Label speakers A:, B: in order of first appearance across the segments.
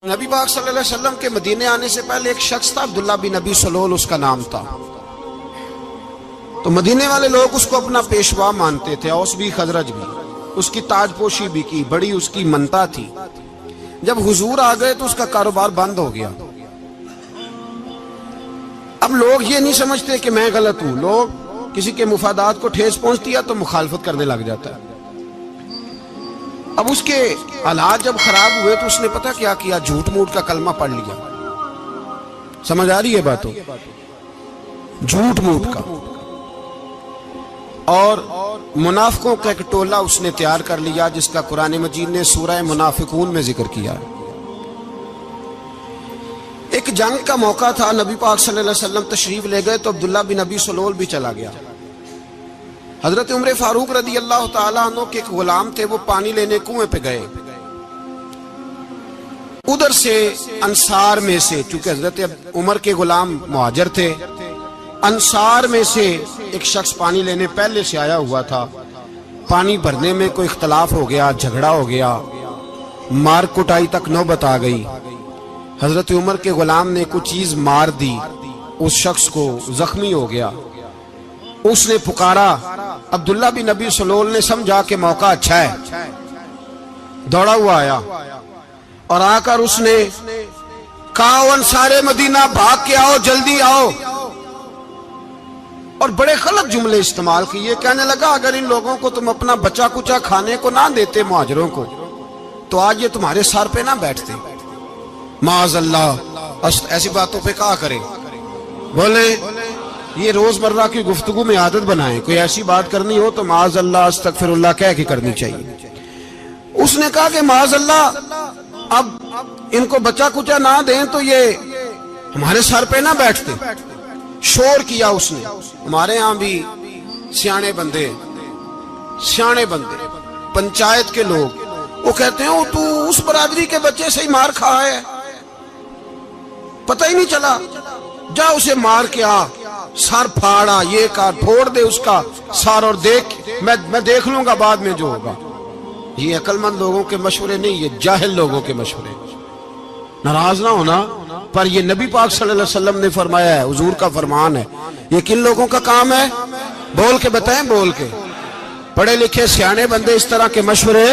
A: نبی پاک صلی اللہ علیہ وسلم کے مدینے آنے سے پہلے ایک شخص تھا، عبداللہ بن ابی سلول اس کا نام تھا۔ تو مدینے والے لوگ اس کو اپنا پیشوا مانتے تھے، اوس بھی خزرج بھی، اس کی تاج پوشی بھی کی، بڑی اس کی منتا تھی۔ جب حضور آ گئے تو اس کا کاروبار بند ہو گیا۔ اب لوگ یہ نہیں سمجھتے کہ میں غلط ہوں، لوگ کسی کے مفادات کو ٹھیس پہنچتی ہے تو مخالفت کرنے لگ جاتا ہے۔ اب اس کے حالات جب خراب ہوئے تو اس نے پتہ کیا کیا، جھوٹ موٹ کا کلمہ پڑھ لیا۔ سمجھ آ رہی ہے باتوں؟ جھوٹ موٹ کا، اور منافقوں کا ایک ٹولہ اس نے تیار کر لیا جس کا قرآن مجید نے سورہ منافقون میں ذکر کیا۔ ایک جنگ کا موقع تھا، نبی پاک صلی اللہ علیہ وسلم تشریف لے گئے تو عبداللہ بن ابی سلول بھی چلا گیا۔ حضرت عمر فاروق رضی اللہ تعالیٰ عنہ کے ایک غلام تھے، وہ پانی لینے کنویں پہ گئے۔ ادھر سے انصار میں سے، چونکہ حضرت عمر کے غلام مہاجر تھے، انصار میں سے ایک شخص پانی لینے پہلے سے آیا ہوا تھا۔ پانی بھرنے میں کوئی اختلاف ہو گیا، جھگڑا ہو گیا، مار کٹائی تک نوبت آ گئی۔ حضرت عمر کے غلام نے کچھ چیز مار دی، اس شخص کو زخمی ہو گیا۔ اس نے پکارا، عبداللہ بن ابی سلول نے سمجھا کہ موقع اچھا ہے، دوڑا ہوا آیا اور آ کر اس نے کہا، انصار مدینہ بھاگ کے آؤ، جلدی آؤ، اور بڑے غلط جملے استعمال کیے۔ کہنے لگا اگر ان لوگوں کو تم اپنا بچا کچا کھانے کو نہ دیتے مہاجروں کو تو آج یہ تمہارے سر پہ نہ بیٹھتے۔ معاذ اللہ، ایسی باتوں پہ کہا کرے، بولے یہ روزمرہ کی گفتگو میں عادت بنائیں، کوئی ایسی بات کرنی ہو تو معاذ اللہ استغفر اللہ کہہ کے کرنی چاہیے۔ اس نے کہا کہ معاذ اللہ اب ان کو بچا کچا نہ دیں تو یہ ہمارے سر پہ نہ بیٹھتے۔ شور کیا اس نے۔ ہمارے ہاں بھی سیانے بندے پنچایت کے لوگ وہ کہتے ہیں تو اس برادری کے بچے سے ہی مار کھا ہے، پتہ ہی نہیں چلا، جا اسے مار کے آ، سر پھاڑا، یہ کار پھوڑ دے اس کا سر، اور دیکھ میں دیکھ لوں گا بعد میں جو ہوگا۔ یہ عقل مند لوگوں کے مشورے نہیں، یہ جاہل لوگوں کے مشورے۔ ناراض نہ ہونا، پر یہ نبی پاک صلی اللہ علیہ وسلم نے فرمایا ہے، حضور کا فرمان ہے۔ یہ کن لوگوں کا کام ہے؟ بول کے بتائیں، بول کے۔ پڑھے لکھے سیانے بندے اس طرح کے مشورے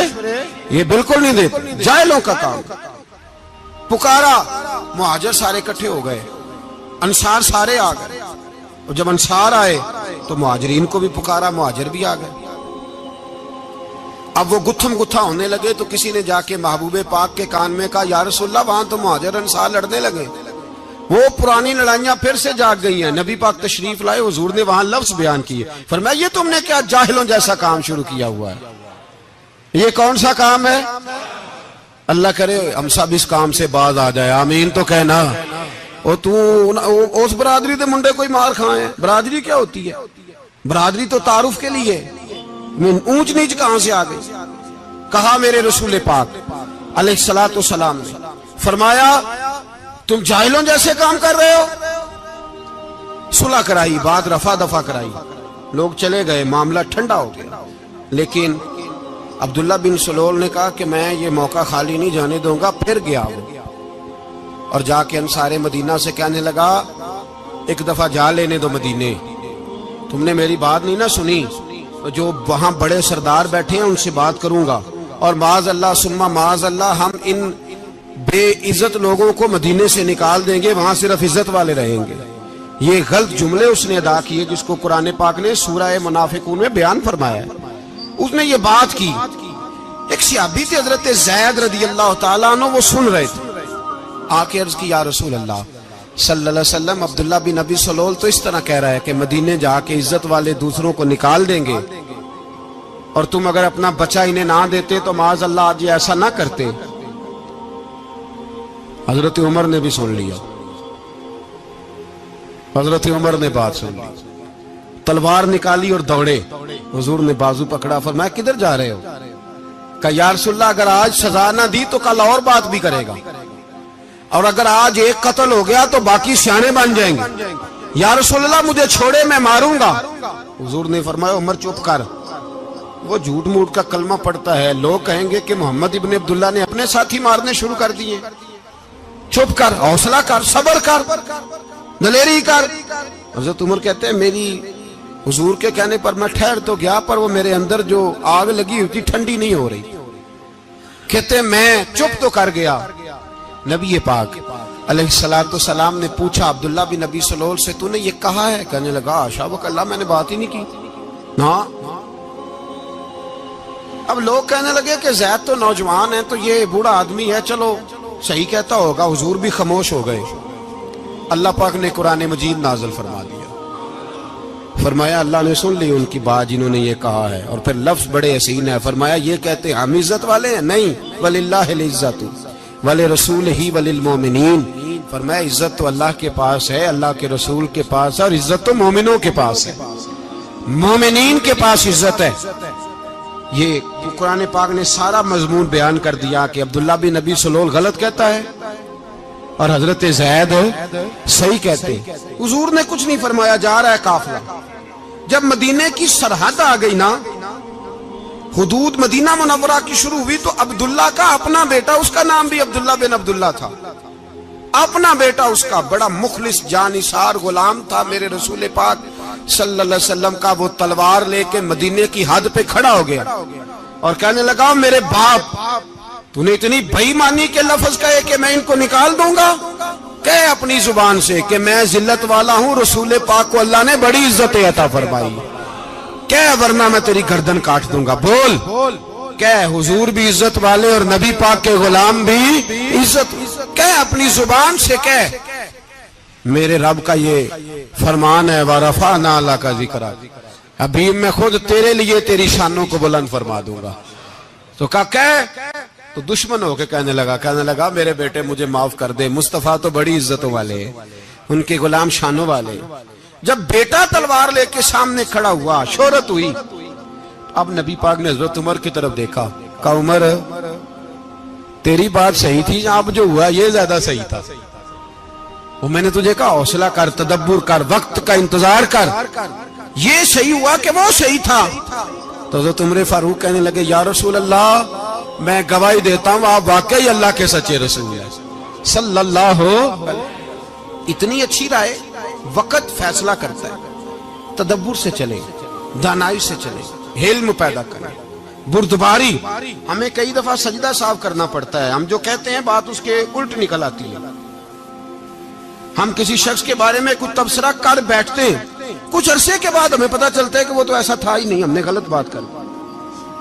A: یہ بالکل نہیں دیتے، جاہلوں کا کام۔ پکارا، مہاجر سارے اکٹھے ہو گئے، انصار سارے آ گئے، اور جب انصار آئے تو مہاجرین کو بھی پکارا، مہاجر بھی آ گئے۔ اب وہ گتھم گتھا ہونے لگے تو کسی نے جا کے محبوب پاک کے کان میں کہا، یا رسول اللہ وہاں تو مہاجر انصار لڑنے لگے۔ وہ پرانی لڑائیاں پھر سے جاگ گئی ہیں۔ نبی پاک تشریف لائے، حضور نے وہاں لفظ بیان کیے، فرمایا یہ تم نے کیا جاہلوں جیسا کام شروع کیا ہوا ہے؟ یہ کون سا کام ہے؟ اللہ کرے ہم سب اس کام سے باز آ جائے، آمین تو کہنا۔ اور تو اس برادری دے منڈے کوئی مار کھائے؟ برادری کیا ہوتی ہے؟ برادری تو تعارف کے لیے، اونچ نیچ کہاں سے آ گئی؟ کہا میرے رسول پاک علیہ الصلوۃ والسلام نے فرمایا تم جاہلوں جیسے کام کر رہے ہو۔ صلح کرائی، بات رفع دفع کرائی، لوگ چلے گئے، معاملہ ٹھنڈا ہو گیا۔ لیکن عبداللہ بن سلول نے کہا کہ میں یہ موقع خالی نہیں جانے دوں گا۔ پھر گیا وہ اور جا کے انصار مدینہ سے کہنے لگا، ایک دفعہ جا لینے دو مدینے، تم نے میری بات نہیں نہ سنی تو جو وہاں بڑے سردار بیٹھے ہیں ان سے بات کروں گا، اور معاذ اللہ ثم معاذ اللہ ہم ان بے عزت لوگوں کو مدینے سے نکال دیں گے، وہاں صرف عزت والے رہیں گے۔ یہ غلط جملے اس نے ادا کیے جس کو قرآن پاک نے سورہ منافقون میں بیان فرمایا ہے۔ اس نے یہ بات کی۔ ایک صحابی تھے حضرت زید رضی اللہ تعالیٰ عنہ، وہ سن رہے تھے، آ کے عرض کی، یا رسول اللہ صلی اللہ علیہ وسلم عبداللہ بن ابی سلول تو اس طرح کہہ رہا ہے کہ مدینے جا کے عزت والے دوسروں کو نکال دیں گے، اور تم اگر اپنا بچہ انہیں نہ دیتے تو معاذ اللہ آج یہ ایسا نہ کرتے۔ حضرت عمر نے بھی سن لیا، حضرت عمر نے بات سن لی، تلوار نکالی اور دوڑے۔ حضور نے بازو پکڑا، فرمایا کدھر جا رہے ہو؟ کہا یا رسول اللہ اگر آج سزا نہ دی تو کل اور بات بھی کرے گا، اور اگر آج ایک قتل ہو گیا تو باقی سیانے بن جائیں گے۔ یا رسول اللہ مجھے چھوڑے، میں ماروں گا۔ حضور نے فرمایا عمر چپ کر، وہ جھوٹ موٹ کا کلمہ پڑھتا ہے، لوگ کہیں گے کہ محمد ابن عبداللہ نے اپنے ساتھی مارنے شروع کر دیے۔ چپ کر، حوصلہ کر، صبر کر، دلیری کر۔ حضرت عمر کہتے ہیں میری حضور کے کہنے پر میں ٹھہر تو گیا، پر وہ میرے اندر جو آگ لگی ہوئی تھی ٹھنڈی نہیں ہو رہی۔ کہتے ہیں میں چپ تو کر گیا۔ نبی پاک علیہ السلام نے پوچھا عبداللہ بن نبی سلول سے، تو نے یہ کہا ہے؟ کہنے لگا حاشا وک اللہ، میں نے بات ہی نہیں کی۔ ہاں، اب لوگ کہنے لگے کہ زید تو نوجوان ہے، تو یہ بوڑھا آدمی ہے، چلو صحیح کہتا ہوگا۔ حضور بھی خاموش ہو گئے۔ اللہ پاک نے قرآن مجید نازل فرما دیا، فرمایا اللہ نے سن لی ان کی بات جنہوں نے یہ کہا ہے، اور پھر لفظ بڑے حسین ہے، فرمایا یہ کہتے ہم عزت والے ہیں؟ نہیں، وَلِلَّهِ الْعِزَّةُ وَلِرَسُولِهِ وَلِلْمُؤْمِنِينَ، فرمایا عزت تو اللہ کے پاس ہے، اللہ کے رسول کے پاس ہے، اور عزت تو مومنوں کے پاس ہے، مومنین کے پاس عزت ہے۔ یہ قرآن پاک نے سارا مضمون بیان کر دیا کہ عبداللہ بن نبی سلول غلط کہتا ہے اور حضرت زید صحیح کہتے ہیں۔ حضور نے کچھ نہیں فرمایا، جا رہا ہے قافلہ۔ جب مدینے کی سرحد آ گئی نا، حدود مدینہ منورہ کی شروع ہوئی، تو عبداللہ کا اپنا بیٹا، اس کا نام بھی عبداللہ بن عبداللہ تھا، اپنا بیٹا اس کا بڑا مخلص جانثار غلام تھا میرے رسول پاک صلی اللہ علیہ وسلم کا، وہ تلوار لے کے مدینے کی حد پہ کھڑا ہو گیا اور کہنے لگا میرے باپ، تو نے اتنی بے ایمانی کے لفظ کہے کہ میں ان کو نکال دوں گا؟ کہے اپنی زبان سے کہ میں ذلت والا ہوں، رسول پاک کو اللہ نے بڑی عزت عطا فرمائی، کہے ورنہ میں تیری گردن کاٹ دوں گا۔ بول، کہے حضور بھی عزت والے اور نبی پاک کے غلام بھی عزت، کہے اپنی زبان سے، کہے میرے رب کا یہ فرمان ہے وَرَفَعْنَا لَكَ ذِكْرَكَ، ابھی میں خود تیرے لیے تیری شانوں کو بلند فرما دوں گا۔ تو کہا کہے، تو دشمن ہو کے کہنے لگا میرے بیٹے مجھے معاف کر دے، مصطفیٰ تو بڑی عزتوں والے، ان کے غلام شانوں والے۔ جب بیٹا تلوار لے کے سامنے کھڑا ہوا، شہرت ہوئی، اب نبی پاک نے حضرت عمر کی طرف دیکھا، کہا عمر تیری بات صحیح تھی، اب جو ہوا یہ زیادہ صحیح تھا، وہ میں نے تجھے کہا حوصلہ کر، تدبر کر، وقت کا انتظار کر، یہ صحیح ہوا کہ وہ صحیح تھا۔ تو حضرت عمر فاروق کہنے لگے یا رسول اللہ، میں گواہی دیتا ہوں آپ واقعی اللہ کے سچے رسول ہیں صلی اللہ اتنی اچھی رائے، وقت فیصلہ کرتا ہے، تدبر سے چلے، دانائی سے چلے، علم پیدا کریں، بردباری۔ ہمیں کئی دفعہ سجدہ صاف کرنا پڑتا ہے، ہم جو کہتے ہیں بات اس کے الٹ نکل آتی ہے۔ ہم کسی شخص کے بارے میں کچھ تبصرہ کر بیٹھتے ہیں، کچھ عرصے کے بعد ہمیں پتہ چلتا ہے کہ وہ تو ایسا تھا ہی نہیں، ہم نے غلط بات کر۔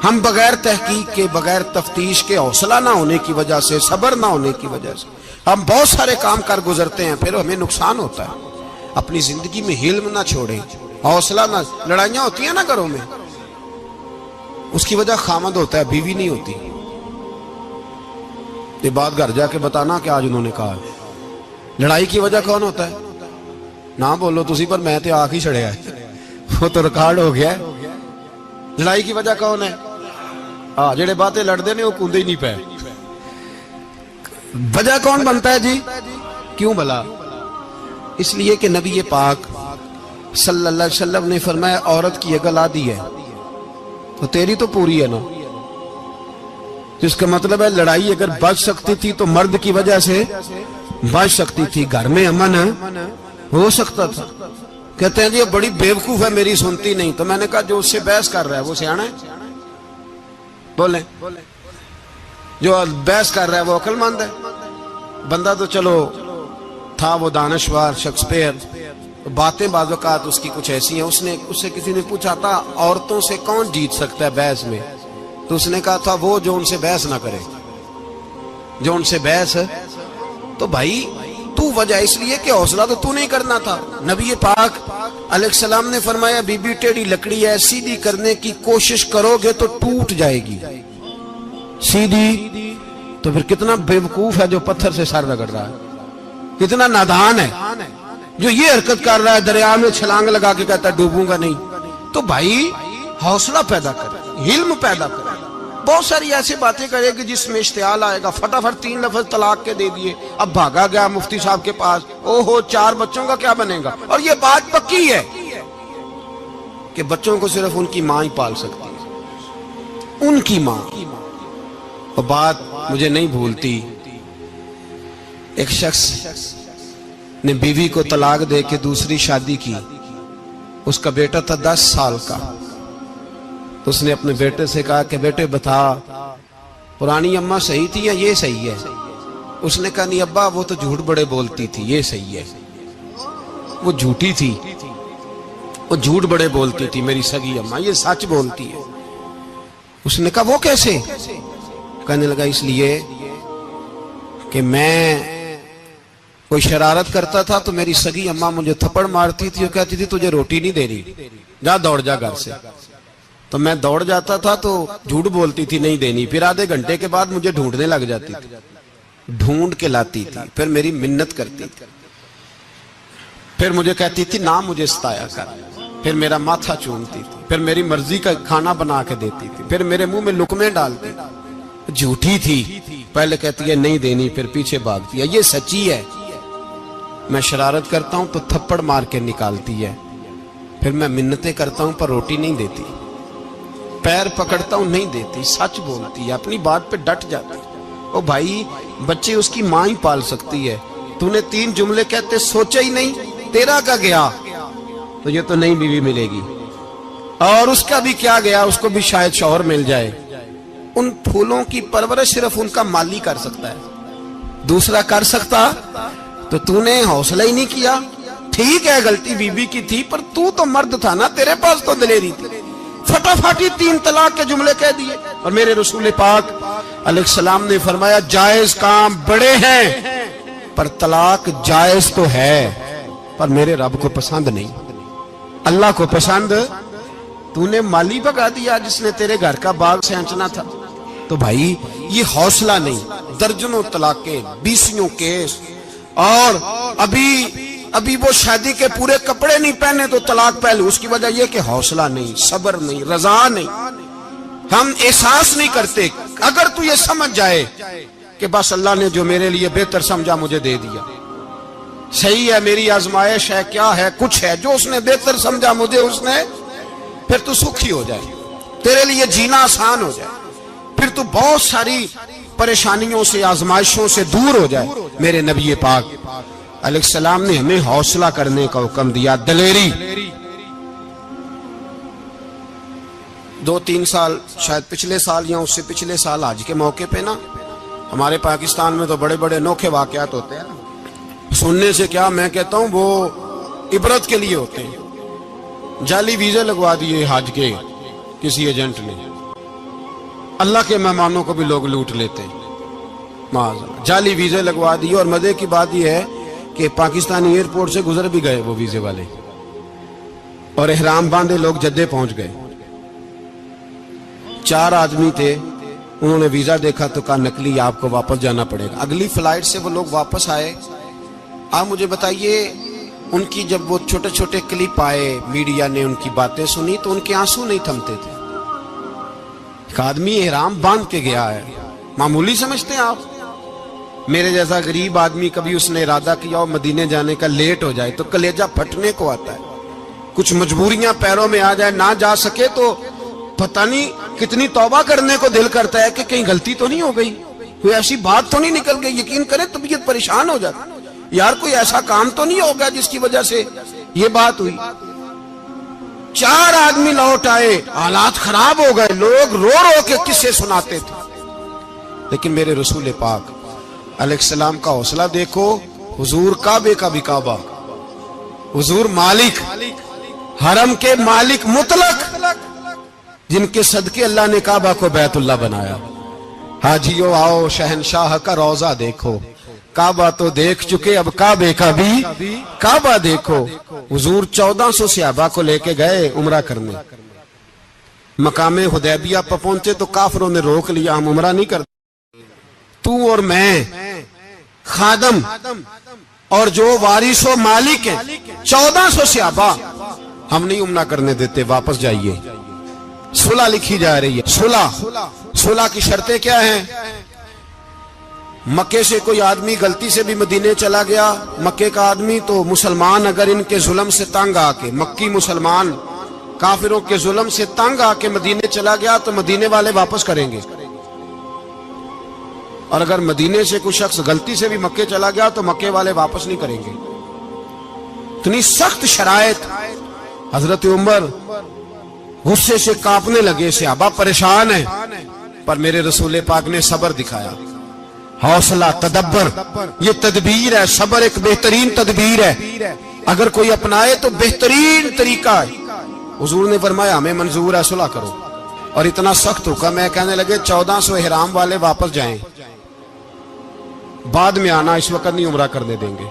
A: ہم بغیر تحقیق کے، بغیر تفتیش کے، حوصلہ نہ ہونے کی وجہ سے، صبر نہ ہونے کی وجہ سے ہم بہت سارے کام کر گزرتے ہیں، پھر ہمیں نقصان ہوتا ہے۔ اپنی زندگی میں حلم نہ چھوڑیں، حوصلہ نہ، لڑائیاں ہوتی ہیں نا گھروں میں، اس کی وجہ خامد ہوتا ہے، بیوی نہیں ہوتی۔ یہ بات گھر جا کے بتانا کہ آج انہوں نے کہا ہے۔ لڑائی کی وجہ کون ہوتا ہے؟ نہ بولو تسی، پر میں تے آنکھ ہی چھڑے ہے، وہ تو ریکارڈ ہو گیا ہے۔ لڑائی کی وجہ کون ہے؟ جڑے باتیں لڑتے ہیں وہ کوندے ہی نہیں پے۔ وجہ کون بنتا ہے جی؟ کیوں بلا؟ اس لیے کہ نبی پاک صلی اللہ علیہ وسلم نے فرمایا عورت کی اگل آدھی ہے تو تیری تو پوری ہے نا، جس کا مطلب ہے لڑائی اگر بچ سکتی تھی تو مرد کی وجہ سے بچ سکتی تھی، گھر میں امن ہو سکتا تھا۔ کہتے ہیں جی یہ بڑی بیوقوف ہے، میری سنتی نہیں۔ تو میں نے کہا جو اس سے بحث کر رہا ہے وہ سیانا ہے؟ بولیں، جو بحث کر رہا ہے وہ عقل مند ہے؟ بندہ تو چلو تھا وہ دانشور، شیکسپیئر، باتیں بعض اوقات اس کی کچھ ایسی ہیں۔ اس سے کسی نے پوچھا تھا عورتوں سے کون جیت سکتا ہے بحث میں، تو اس نے کہا تھا وہ جو ان سے بحث نہ کرے، جو ان سے بحث۔ تو بھائی تو وجہ اس لیے کہ حوصلہ تو نہیں کرنا تھا۔ نبی پاک علیہ السلام نے فرمایا بی بی ٹیڑھی لکڑی ہے، سیدھی کرنے کی کوشش کرو گے تو ٹوٹ جائے گی، سیدھی۔ تو پھر کتنا بیوقوف ہے جو پتھر سے سر رگڑ رہا ہے، کتنا نادان ہے جو یہ حرکت کر رہا ہے، دریا میں چھلانگ لگا کے کہتا ہے ڈوبوں گا نہیں۔ تو بھائی حوصلہ پیدا کرے، علم پیدا کرے۔ بہت ساری ایسی باتیں کرے کہ جس میں اشتعال آئے گا، فٹافٹ 3 لفظ طلاق کے دے دیے، اب بھاگا گیا مفتی صاحب کے پاس، او ہو 4 بچوں کا کیا بنے گا؟ اور یہ بات پکی ہے کہ بچوں کو صرف ان کی ماں ہی پال سکتی ہے، ان کی ماں۔ اور بات مجھے نہیں بھولتی، ایک شخص نے بیوی کو طلاق دے کے دوسری شادی کی. اس کا بیٹا تھا 10 سال کا. تو اس نے اپنے بیٹے سے کہا کہ بیٹے بتا پرانی اماں صحیح تھی یا یہ صحیح ہے؟ اس نے کہا نہیں ابا وہ تو جھوٹ بڑے بولتی تھی، یہ صحیح ہے. وہ جھوٹی تھی، وہ جھوٹ بڑے بولتی تھی میری سگی اماں، یہ سچ بولتی ہے. اس نے کہا وہ کیسے؟ کہنے لگا اس لیے کہ میں کوئی شرارت کرتا تھا تو میری سگی اماں مجھے تھپڑ مارتی تھی اور کہتی تھی تجھے روٹی نہیں دے رہی، جا دوڑ جا گھر سے. تو میں دوڑ جاتا تھا تو جھوٹ بولتی تھی نہیں دینی، پھر آدھے گھنٹے کے بعد مجھے ڈھونڈنے لگ جاتی تھی، ڈھونڈ کے لاتی تھی، پھر میری منت کرتی تھی، پھر مجھے کہتی تھی نہ مجھے ستایا کر، پھر میرا ماتھا چومتی تھی، پھر میری مرضی کا کھانا بنا کے دیتی تھی، پھر میرے منہ میں لقمے ڈالتی. جھوٹی تھی، پہلے کہتی ہے نہیں دینی، پھر پیچھے بھاگتی ہے. یہ سچی ہے، میں شرارت کرتا ہوں تو تھپڑ مار کے نکالتی ہے، پھر میں منتیں کرتا ہوں پر روٹی نہیں دیتی، پیر پکڑتا ہوں نہیں دیتی. سچ بولتی ہے، اپنی بات پہ ڈٹ جاتی. او بھائی بچے اس کی ماں ہی پال سکتی ہے، تو نے 3 جملے کہتے سوچا ہی نہیں، تیرا کا گیا تو یہ تو نئی بیوی ملے گی، اور اس کا بھی کیا گیا، اس کو بھی شاید شوہر مل جائے. ان پھولوں کی پرورش صرف ان کا مالی کر سکتا ہے، دوسرا کر سکتا؟ تو نے حوصلہ ہی نہیں کیا. ٹھیک ہے غلطی بی بی کی تھی، پر تو مرد تھا نا، تیرے پاس تو دلیری تھی. فٹافٹی 3 طلاق کے جملے کہہ دیے. اور میرے رسول پاک علیہ السلام نے فرمایا جائز کام بڑے ہیں، پر طلاق جائز تو ہے پر میرے رب کو پسند نہیں، اللہ کو پسند. تو نے مالی بگا دیا جس نے تیرے گھر کا باغ سینچنا تھا. تو بھائی یہ حوصلہ نہیں. درجنوں طلاقیں، 20 کیس، اور ابھی وہ شادی کے پورے کپڑے نہیں پہنے تو طلاق پہلے. اس کی وجہ یہ کہ حوصلہ نہیں، صبر نہیں، رضا نہیں، ہم احساس نہیں کرتے. اگر تو یہ سمجھ جائے کہ بس اللہ نے جو میرے لیے بہتر سمجھا مجھے دے دیا، صحیح ہے میری آزمائش ہے، کیا ہے کچھ ہے جو اس نے بہتر سمجھا مجھے اس نے، پھر تو سکھی ہو جائے، تیرے لیے جینا آسان ہو جائے، پھر تو بہت ساری پریشانیوں سے آزمائشوں سے دور ہو جائے. میرے نبی پاک علیہ السلام نے ہمیں حوصلہ کرنے کا حکم دیا، دلیری. 2-3 سال شاید پچھلے سال یا اس سے پچھلے سال حج کے موقع پہ نا ہمارے پاکستان میں تو بڑے بڑے انوکھے واقعات ہوتے ہیں. سننے سے کیا میں کہتا ہوں وہ عبرت کے لیے ہوتے ہیں. جعلی ویزے لگوا دیے حج کے کسی ایجنٹ نے، اللہ کے مہمانوں کو بھی لوگ لوٹ لیتے ہیں. معاذ جعلی ویزے لگوا دیے. اور مزے کی بات یہ ہے کہ پاکستانی ایئرپورٹ سے گزر بھی گئے وہ ویزے والے، اور احرام باندھے لوگ جدے پہنچ گئے. 4 آدمی تھے، انہوں نے ویزا دیکھا تو کہا نقلی آپ کو واپس جانا پڑے گا. اگلی فلائٹ سے وہ لوگ واپس آئے. آپ مجھے بتائیے ان کی جب وہ چھوٹے چھوٹے کلپ آئے، میڈیا نے ان کی باتیں سنی تو ان کے آنسو نہیں تھمتے تھے. ایک آدمی احرام باندھ کے گیا ہے، معمولی سمجھتے ہیں آپ؟ میرے جیسا غریب آدمی کبھی اس نے ارادہ کیا ہو مدینے جانے کا، لیٹ ہو جائے تو کلیجہ پھٹنے کو آتا ہے. کچھ مجبوریاں پیروں میں آ جائے، نہ جا سکے تو پتہ نہیں کتنی توبہ کرنے کو دل کرتا ہے کہ کہیں غلطی تو نہیں ہو گئی، کوئی ایسی بات تو نہیں نکل گئی. یقین کریں طبیعت پریشان ہو جاتی، یار کوئی ایسا کام تو نہیں ہوگا جس کی وجہ سے یہ بات ہوئی. 4 آدمی لوٹ آئے، حالات خراب ہو گئے، لوگ رو رو کے قصے سناتے تھے. لیکن میرے رسول پاک علیہ السلام کا حوصلہ دیکھو. حضور کعبے کا بھی کعبہ، حضور مالک، حرم کے مالک مطلق، جن کے صدقے اللہ نے کعبہ کو بیت اللہ بنایا. حاجیو آؤ شہنشاہ کا روضہ دیکھو، کعبہ تو دیکھ چکے اب کعبے کا بھی کعبہ دیکھو. حضور 1400 صحابہ کو لے کے گئے عمرہ کرنے. مقام حدیبیہ پر پہنچے تو کافروں نے روک لیا، ہم عمرہ نہیں کرتے. تو اور میں خادم اور جو وارث و مالک ہیں 1400 صحابہ، ہم نہیں عمرہ کرنے دیتے، واپس جائیے. صلح لکھی جا رہی ہے. صلح کی شرطیں کیا ہیں؟ مکے سے کوئی آدمی غلطی سے بھی مدینے چلا گیا، مکے کا آدمی، تو مسلمان اگر ان کے ظلم سے تنگ آ کے، مکی مسلمان کافروں کے ظلم سے تنگ آ کے مدینے چلا گیا تو مدینے والے واپس کریں گے. اور اگر مدینے سے کوئی شخص غلطی سے بھی مکے چلا گیا تو مکے والے واپس نہیں کریں گے. اتنی سخت شرائط. حضرت عمر غصے سے کانپنے لگے, صحابہ پریشان ہیں, پر میرے رسول پاک نے صبر دکھایا, حوصلہ, تدبر. یہ تدبیر ہے, صبر ایک بہترین تدبیر ہے, اگر کوئی اپنائے تو بہترین طریقہ ہے. حضور نے فرمایا ہمیں منظور ہے, صلح کرو. اور اتنا سخت حکم ہے, کہنے لگے 1400 احرام والے واپس جائیں, بعد میں آنا, اس وقت نہیں عمرہ کرنے دیں گے.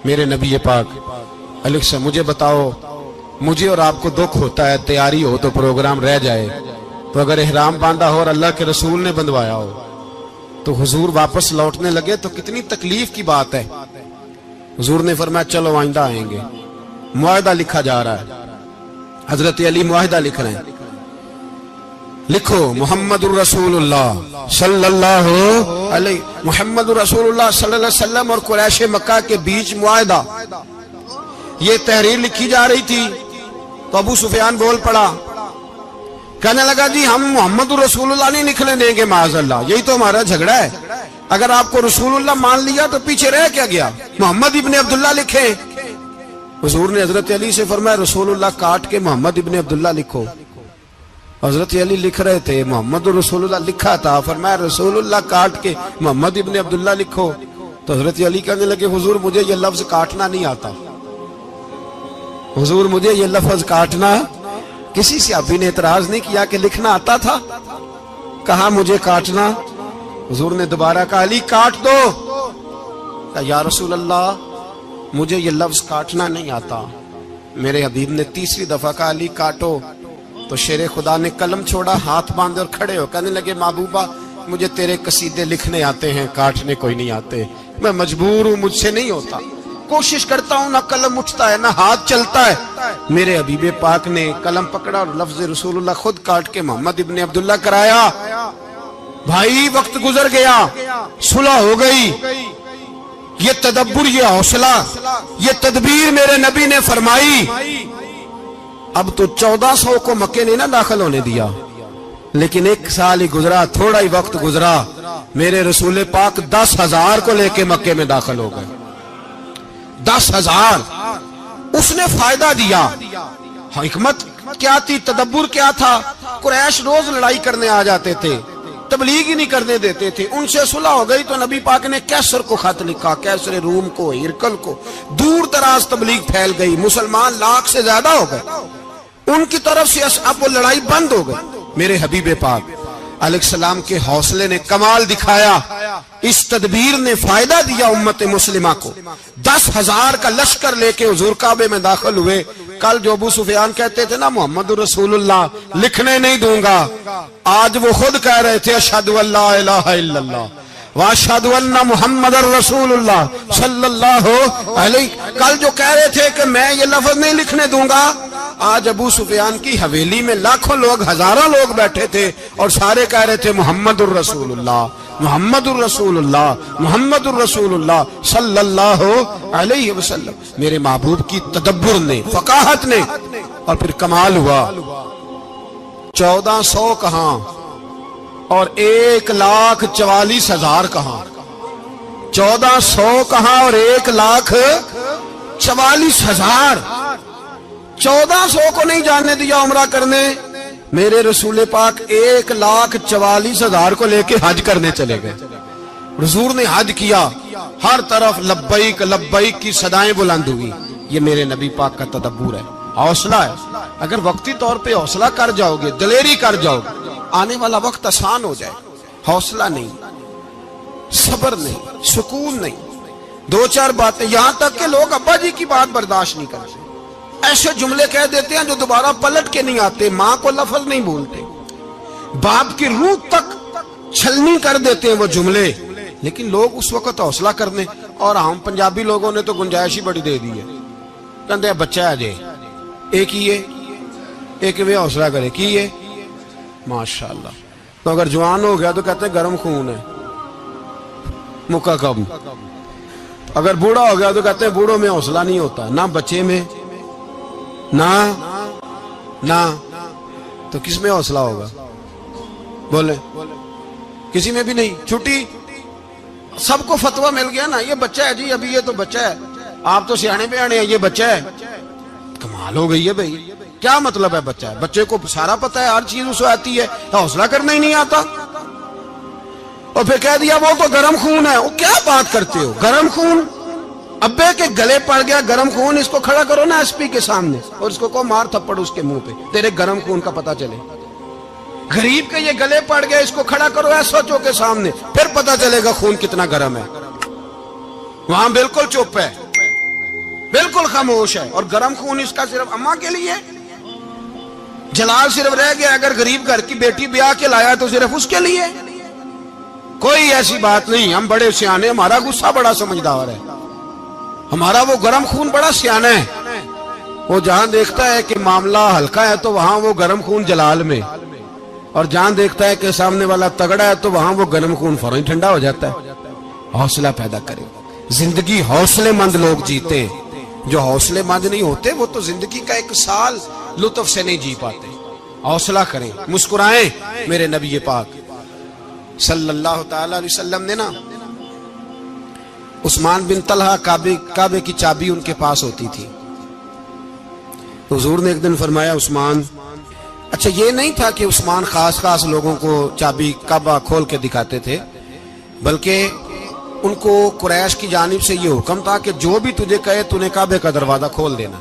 A: میرے نبی پاک علیہ السلام, مجھے بتاؤ, مجھے اور آپ کو دکھ ہوتا ہے تیاری ہو تو پروگرام رہ جائے, تو اگر احرام باندھا ہو اور اللہ کے رسول نے بندھوایا ہو تو حضور واپس لوٹنے لگے تو کتنی تکلیف کی بات ہے. حضور نے فرمایا چلو آئندہ آئیں گے. معاہدہ لکھا جا رہا ہے, حضرت علی معاہدہ لکھ رہے ہیں, لکھو محمد الرسول اللہ صلی اللہ علیہ, محمد الرسول اللہ صلی اللہ علیہ وسلم اور قریش مکہ کے بیچ معاہدہ. یہ تحریر لکھی جا رہی تھی تو ابو سفیان بول پڑا, کہنے لگا جی ہم محمد الرسول اللہ نہیں نکلنے دیں گے معاذ اللہ, یہی تو ہمارا جھگڑا ہے. اگر آپ کو رسول اللہ مان لیا تو پیچھے رہ کیا گیا, محمد ابن عبداللہ لکھیں. حضور نے حضرت علی سے فرمایا رسول اللہ کاٹ کے محمد ابن عبداللہ لکھو. حضرت علی لکھ رہے تھے, محمد رسول اللہ لکھا تھا, فرمایا رسول اللہ کاٹ کے محمد ابن عبداللہ لکھو. تو حضرت علی کہنے لگے حضور مجھے یہ لفظ کاٹنا نہیں آتا, حضور مجھے یہ لفظ کاٹنا. کسی صحابی نے اعتراض نہیں کیا کہ لکھنا آتا تھا, کہا مجھے کاٹنا. حضور نے دوبارہ کہا علی کاٹ دو. کہا یا رسول اللہ مجھے یہ لفظ کاٹنا نہیں آتا. میرے حبیب نے تیسری دفعہ کہا علی کاٹو. تو شیر خدا نے قلم چھوڑا, ہاتھ باندھے اور کھڑے ہو کہنے لگے محبوبہ مجھے تیرے قصیدے لکھنے آتے ہیں, کاٹنے کوئی نہیں آتے. میں مجبور ہوں, مجھ سے نہیں ہوتا, کوشش کرتا ہوں, نہ قلم اٹھتا ہے نہ ہاتھ چلتا ہے. میرے حبیب پاک نے قلم پکڑا اور لفظ رسول اللہ خود کاٹ کے محمد ابن عبداللہ کرایا. بھائی وقت گزر گیا, صلح ہو گئی. یہ تدبر, یہ حوصلہ, یہ تدبیر میرے نبی نے فرمائی. اب تو 1400 کو مکے نے نہ داخل ہونے دیا, لیکن ایک سال ہی گزرا, تھوڑا ہی وقت گزرا, میرے رسول پاک 10,000 کو لے کے مکے میں داخل ہو گئے. 10,000. اس نے فائدہ دیا. حکمت کیا تھی, تدبر کیا تھا؟ قریش روز لڑائی کرنے آ جاتے تھے, تبلیغ ہی نہیں کرنے دیتے تھے. ان سے صلح ہو گئی تو نبی پاک نے کیسر کو خط لکھا, کیسر روم کو, ہرکل کو. دور دراز تبلیغ پھیل گئی, مسلمان 100,000 سے زیادہ ہو گئے. ان کی طرف سے اب وہ لڑائی بند ہو گئی. میرے حبیب پاک علیہ السلام کے حوصلے نے کمال دکھایا, اس تدبیر نے فائدہ دیا امت مسلمہ کو. 10,000 کا لشکر لے کے حضور کعبے میں داخل ہوئے. کل جو ابو سفیان کہتے تھے نا محمد رسول اللہ لکھنے نہیں دوں گا, آج وہ خود کہہ رہے تھے اشہد ان لا الہ الا اللہ واشہد ان محمد رسول اللہ صلی اللہ علیہ. کل جو کہہ رہے تھے کہ میں یہ لفظ نہیں لکھنے دوں گا, آج ابو سفیان کی حویلی میں لاکھوں لوگ, ہزاروں لوگ بیٹھے تھے اور سارے کہہ رہے تھے محمد الرسول اللہ, محمد الرسول اللہ, محمد الرسول اللہ صلی اللہ علیہ وسلم. میرے محبوب کی تدبر نے, فقاہت نے, اور پھر کمال ہوا. 1400 کہاں اور 1,44,000 کہاں, 1400 کہاں اور 1,44,000. 1400 کو نہیں جانے دیا عمرہ کرنے, میرے رسول پاک 1,44,000 کو لے کے حج کرنے چلے گئے. حضور نے حج کیا, ہر طرف لبیک لبیک کی صدائیں بلند ہوئی. یہ میرے نبی پاک کا تدبر ہے, حوصلہ ہے. اگر وقتی طور پہ حوصلہ کر جاؤ گے, دلیری کر جاؤ گے, آنے والا وقت آسان ہو جائے. حوصلہ نہیں, صبر نہیں, سکون نہیں, 2-4 باتیں, یہاں تک کہ لوگ ابا جی کی بات برداشت نہیں کرتے, ایسے جملے کہہ دیتے ہیں جو دوبارہ پلٹ کے نہیں آتے. ماں کو لفظ نہیں بولتے, باپ کی روح تک چھلنی کر دیتے ہیں وہ جملے. لیکن لوگ اس وقت حوصلہ کرنے, اور ہم پنجابی لوگوں نے تو گنجائش ہی بڑی دے دی ہے. کہتے ہیں بچہ ہے جے, ایک ہی ہے, ایک میں حوصلہ کرے کی ہے ماشاءاللہ. تو اگر جوان ہو گیا تو کہتے ہیں گرم خون ہے, مکہ کم. اگر بوڑھا ہو گیا تو کہتے ہیں بوڑھوں میں حوصلہ نہیں ہوتا, نہ بچے میں نہ تو کس میں حوصلہ ہوگا؟ بولے کسی میں بھی نہیں. چھٹی سب کو فتویٰ مل گیا نا, یہ بچہ ہے جی, ابھی یہ تو بچہ ہے, آپ تو سیانے بیانے ہیں, یہ بچہ ہے. کمال ہو گئی ہے بھائی, کیا مطلب ہے بچہ ہے؟ بچے کو سارا پتہ ہے, ہر چیز اسے آتی ہے, حوصلہ کرنا ہی نہیں آتا. اور پھر کہہ دیا وہ تو گرم خون ہے. وہ کیا بات کرتے ہو, گرم خون؟ ابے کے گلے پڑ گیا گرم خون, اس کو کھڑا کرو نا ایس پی کے سامنے اور اس کو مار تھپڑ اس کے منہ پہ, تیرے گرم خون کا پتہ چلے. غریب کے یہ گلے پڑ گیا, اس کو کھڑا کرو ایس ایچ او کے سامنے, پھر پتہ چلے گا خون کتنا گرم ہے. وہاں بالکل چپ ہے, بالکل خاموش ہے. اور گرم خون اس کا صرف اماں کے لیے, جلال صرف رہ گیا اگر غریب گھر کی بیٹی بیاہ کے لایا تو صرف اس کے لیے. کوئی ایسی بات نہیں, ہم بڑے سیانے, ہمارا غصہ بڑا سمجھدار ہے, ہمارا وہ گرم خون بڑا سیانا ہے. وہ جہاں دیکھتا ہے کہ معاملہ ہلکا ہے تو وہاں وہ گرم خون جلال میں, اور جہاں دیکھتا ہے کہ سامنے والا تگڑا ہے تو وہاں وہ گرم خون فوراً ٹھنڈا ہو جاتا ہے. حوصلہ پیدا کرے. زندگی حوصلے مند لوگ جیتے ہیں, جو حوصلے مند نہیں ہوتے وہ تو زندگی کا ایک سال لطف سے نہیں جی پاتے. حوصلہ کریں, مسکرائیں. میرے نبی پاک صلی اللہ تعالی علیہ وسلم نے نا عثمان بن طلحہ, کعبے کی چابی ان کے پاس ہوتی تھی. حضور نے ایک دن فرمایا عثمان, اچھا یہ نہیں تھا کہ عثمان خاص لوگوں کو چابی کعبہ کھول کے دکھاتے تھے, بلکہ ان کو قریش کی جانب سے یہ حکم تھا کہ جو بھی تجھے کہے تو نے کعبے کا دروازہ کھول دینا.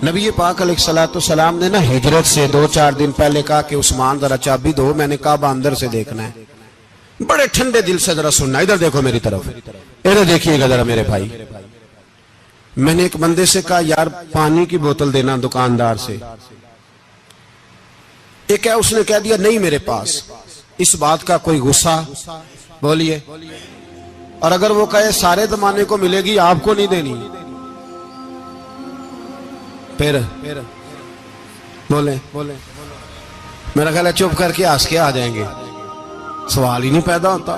A: نبی پاک علیہ الصلوۃ والسلام نے نا ہجرت سے 2-4 دن پہلے کہا کہ عثمان ذرا چابی دو, میں نے کعبہ اندر سے دیکھنا ہے. بڑے ٹھنڈے دل سے ذرا سننا, ادھر دیکھو میری طرف, ادھر دیکھیے گا ذرا میرے بھائی. میں نے ایک بندے سے کہا یار پانی کی بوتل دینا دکاندار سے, ایک ہے اس نے کہہ دیا نہیں میرے پاس. اس بات کا کوئی غصہ بولیے, اور اگر وہ کہے سارے زمانے کو ملے گی آپ کو نہیں دینی, پھر بولے میرا خیال ہے چپ کر کے ہنس کے آ جائیں گے, سوال ہی نہیں پیدا ہوتا.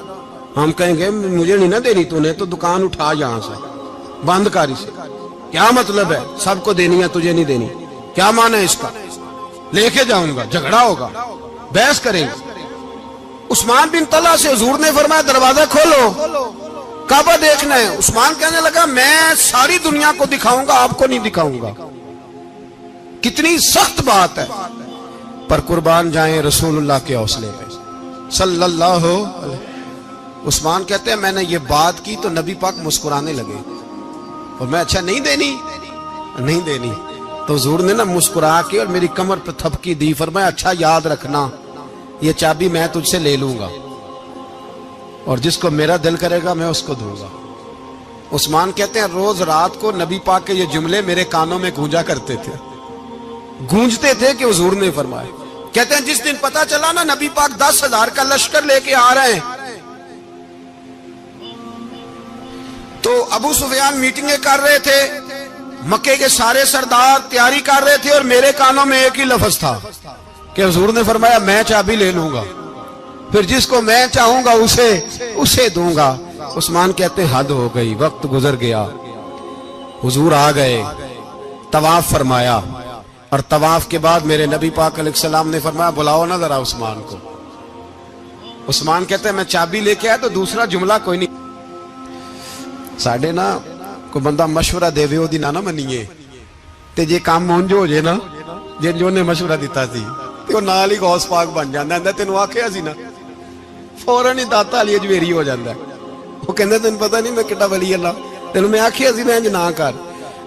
A: ہم کہیں گے مجھے نہیں نہ دینی, تو نے تو دکان اٹھا یہاں سے, بند کاری سے. کیا مطلب ہے سب کو دینی ہے تجھے نہیں دینی, کیا معنی ہے اس کا؟ لے کے جاؤں گا, جھگڑا ہوگا, بحث کریں گے. عثمان بن طلحہ سے حضور نے فرمایا دروازہ کھولو, کعبہ دیکھنا ہے. عثمان کہنے لگا میں ساری دنیا کو دکھاؤں گا, آپ کو نہیں دکھاؤں گا. کتنی سخت بات ہے, پر قربان جائیں رسول اللہ کے حوصلے پہ صلی اللہ علیہ. عثمان کہتے ہیں میں نے یہ بات کی تو نبی پاک مسکرانے لگے, اور میں اچھا نہیں دینی, تو حضور نے نا مسکرا کے اور میری کمر پہ تھپکی دی, فرمایا اچھا یاد رکھنا یہ چابی میں تجھ سے لے لوں گا, اور جس کو میرا دل کرے گا میں اس کو دوں گا. عثمان کہتے ہیں روز رات کو نبی پاک کے یہ جملے میرے کانوں میں گونجتے تھے کہ حضور نے فرمایا. کہتے ہیں جس دن پتا چلا نا نبی پاک 10,000 کا لشکر لے کے آ رہے ہیں, تو ابو سفیان میٹنگیں کر رہے تھے, مکے کے سارے سردار تیاری کر رہے تھے, اور میرے کانوں میں ایک ہی لفظ تھا کہ حضور نے فرمایا میں چابی لے لوں گا, پھر جس کو میں چاہوں گا اسے دوں گا. عثمان کہتے ہیں حد ہو گئی, وقت گزر گیا, حضور آ گئے, طواف فرمایا, اور طواف کے بعد میرے نبی پاک علیہ السلام نے فرمایا بلاؤ نا ذرا عثمان کو. عثمان کہتے ہیں میں چابی لے کے آیا تو دوسرا جملہ کوئی نہیں. ساڑھے نا کوئی بندہ مشورہ دے وے دی نہ منیے, تے جے کام مونجو ہو جے نا, جن جو نے مشورہ دیتا سی تے وہ نال ہی غوث پاک بن جاندا ہے. تینوں آکھیا سی نا, فوراً ہی داتا علی اجمیری ہو جاندا ہے. وہ کہندے تینوں پتہ نہیں میں کڈا ولی اللہ, تینوں میں آکھیا سی میں انج نہ کر,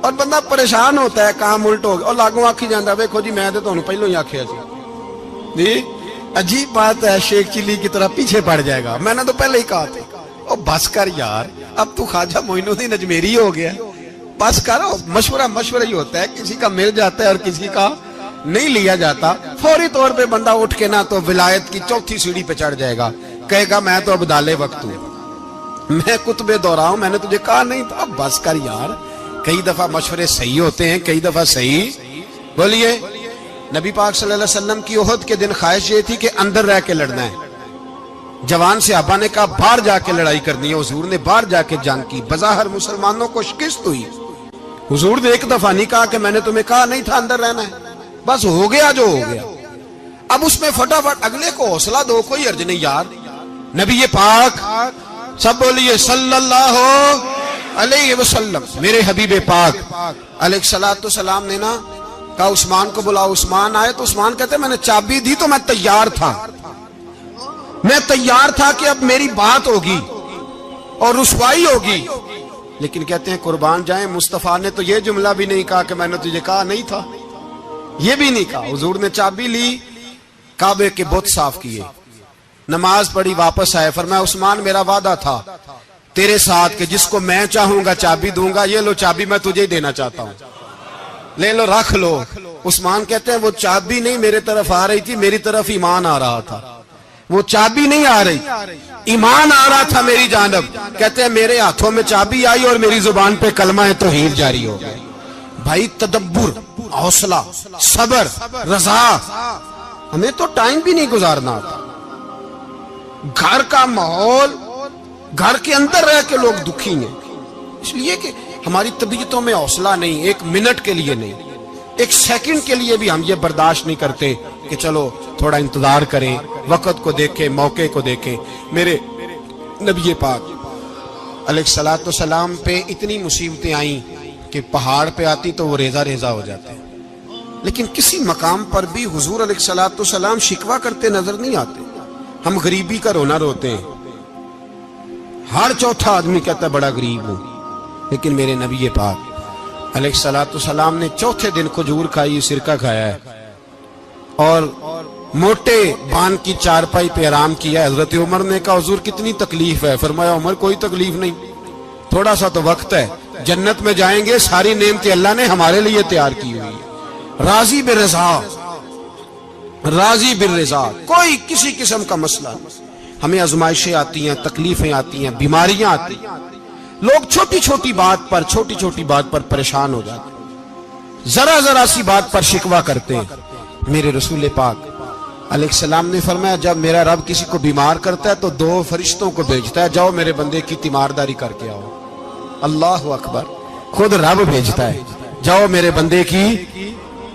A: اور بندہ پریشان ہوتا ہے, کام الٹ ہو گیا, اور لاگوں آکھی جاندا ویکھو جی میں تے تانوں پہلو ہی آکھیا سی. جی عجیب بات ہے, شیخ چلی کی طرح پیچھے پڑ جائے گا, میں نے تو پہلے ہی کہا تھا. او بس کر یار, اب تو خواجہ معین الدین اجمیری ہو گیا, بس کر. مشورہ ہی ہوتا ہے, کسی کا مل جاتا ہے اور کسی کا نہیں لیا جاتا. فوری طور پہ بندہ اٹھ کے نا تو ولایت کی 4تھی سیڑھی پہ چڑھ جائے گا, کہے گا میں تو ابدال وقت ہوں, میں قطب دورہ ہوں, میں نے تجھے کہا نہیں تھا. بس کر یار, کئی دفعہ مشورے صحیح ہوتے ہیں, کئی دفعہ صحیح. بولیے نبی پاک صلی اللہ علیہ وسلم کی احد کے دن خواہش یہ تھی کہ اندر رہ کے لڑنا ہے. جوان صحابہ نے کہا باہر جا کے لڑائی کرنی ہے, حضور نے باہر جا کے جنگ کی. بظاہر مسلمانوں کو شکست ہوئی, حضور نے ایک دفعہ نہیں کہا کہ میں نے تمہیں کہا نہیں تھا اندر رہنا ہے, بس ہو گیا جو ہو گیا. اب اس میں فٹافٹ اگلے کو حوصلہ دو، کوئی عرض نہیں یار. نبی پاک سب بولیے صلی اللہ علیہ وسلم، میرے حبیب پاک علیہ الصلوۃ والسلام نے نا کہا عثمان کو بلاؤ. عثمان آئے تو عثمان کہتے میں نے چابی دی تو میں تیار تھا، میں تیار تھا کہ اب میری بات ہوگی اور رسوائی ہوگی. لیکن کہتے ہیں قربان جائیں مصطفیٰ نے تو یہ جملہ بھی نہیں کہا کہ میں نے تجھے کہا نہیں تھا، یہ بھی نہیں کہا. حضور نے چابی لی، کعبے کے بت صاف کیے، نماز پڑھی، واپس آئے. فرمایا عثمان میرا وعدہ تھا تیرے ساتھ کہ جس کو میں چاہوں گا چابی دوں گا، یہ لو چابی میں تجھے ہی دینا چاہتا ہوں، لے لو رکھ لو. عثمان کہتے ہیں وہ چابی نہیں میرے طرف آ رہی تھی، میری طرف ایمان آ رہا تھا. وہ چابی نہیں آ رہی، ایمان آ رہا تھا میری جانب. کہتے ہیں میرے ہاتھوں میں چابی آئی اور میری زبان پہ کلمہ توحید جاری ہو گیا. بھائی تدبر، حوصلہ، صبر، رضا. ہمیں تو ٹائم بھی نہیں گزارنا آتا. گھر کا ماحول، گھر کے اندر رہ کے لوگ دکھی ہیں، اس لیے کہ ہماری طبیعتوں میں حوصلہ نہیں. ایک منٹ کے لیے نہیں، ایک سیکنڈ کے لیے بھی ہم یہ برداشت نہیں کرتے کہ چلو تھوڑا انتظار کریں، وقت کو دیکھیں، موقع کو دیکھیں. میرے نبی پاک علیہ الصلوۃ والسلام پہ اتنی مصیبتیں آئیں کہ پہاڑ پہ آتی تو وہ ریزہ ریزہ ہو جاتے ہیں، لیکن کسی مقام پر بھی حضور علیہ الصلوۃ والسلام شکوہ کرتے نظر نہیں آتے. ہم غریبی کا رونا روتے ہیں، ہر چوتھا آدمی کہتا ہے بڑا غریب ہوں، لیکن میرے نبی پاک علیہ الصلوۃ والسلام نے چوتھے دن کھجور کھائی، سرکہ کھایا ہے اور موٹے بان کی چارپائی پہ آرام کیا. حضرت عمر نے کہا حضور کتنی تکلیف ہے؟ فرمایا عمر کوئی تکلیف نہیں، تھوڑا سا تو وقت ہے، جنت میں جائیں گے، ساری نعمتیں اللہ نے ہمارے لیے تیار کی ہوئی ہے. راضی بالرضا، راضی بالرضا، کوئی کسی قسم کا مسئلہ نہیں. ہمیں آزمائشیں آتی ہیں، تکلیفیں آتی ہیں، بیماریاں آتی ہیں، لوگ چھوٹی چھوٹی بات پر پریشان ہو جاتے ہیں، ذرا سی بات پر شکوہ کرتے ہیں. میرے رسول پاک علیہ السلام نے فرمایا جب میرا رب کسی کو بیمار کرتا ہے تو 2 فرشتوں کو بھیجتا ہے، جاؤ میرے بندے کی تیمارداری کر کے آؤ. اللہ اکبر، خود رب بھیجتا ہے، جاؤ میرے بندے کی.